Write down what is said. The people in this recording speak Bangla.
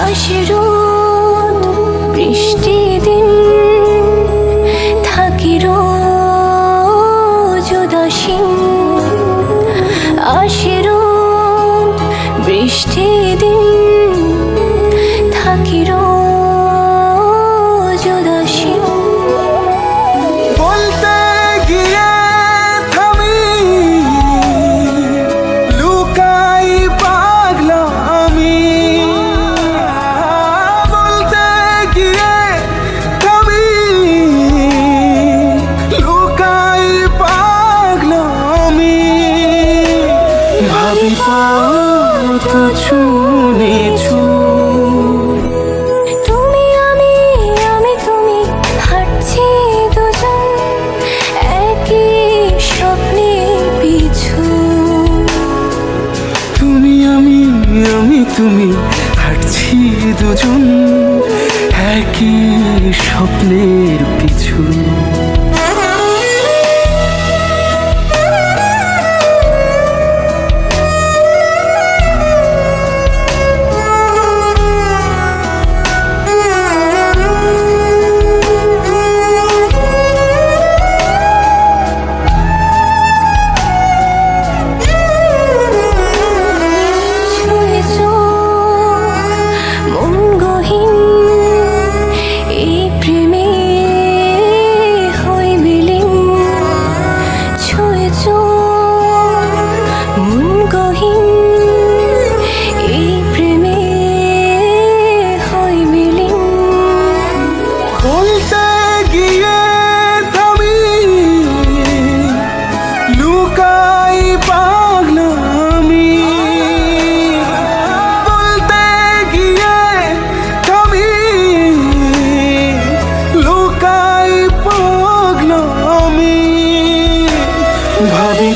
আসে রোদ বৃষ্টি দিন, থাকি রোজ উদাসীন। আসে রোদ বৃষ্টি দিন, থাকি রোজ উদাসীন। বলতে গিয়ে থামি, লুকাই পাগলা আমি। বলতে গিয়ে থামি, লুকাই পাগলা আমি। ভাবি পাও তো ছুনে ছু, তুমি আমি, আমি তুমি, হাঁটছি দুজন একই স্বপ্নে পিছু। তুমি আমি, আমি তুমি, হাঁটছি দুজন একই স্বপ্নের পিছু। ছুঁয়ে চোখ মন গহীন, এই প্রেমে হই বিলীন। ছুঁয়ে চোখ মন গহীন, এই প্রেমে হই বিলীন। বলতে গিয়ে থামি, লুকাই পাগলা আমি। বলতে গিয়ে থামি, লুকাই পাগলা আমি। ভাবি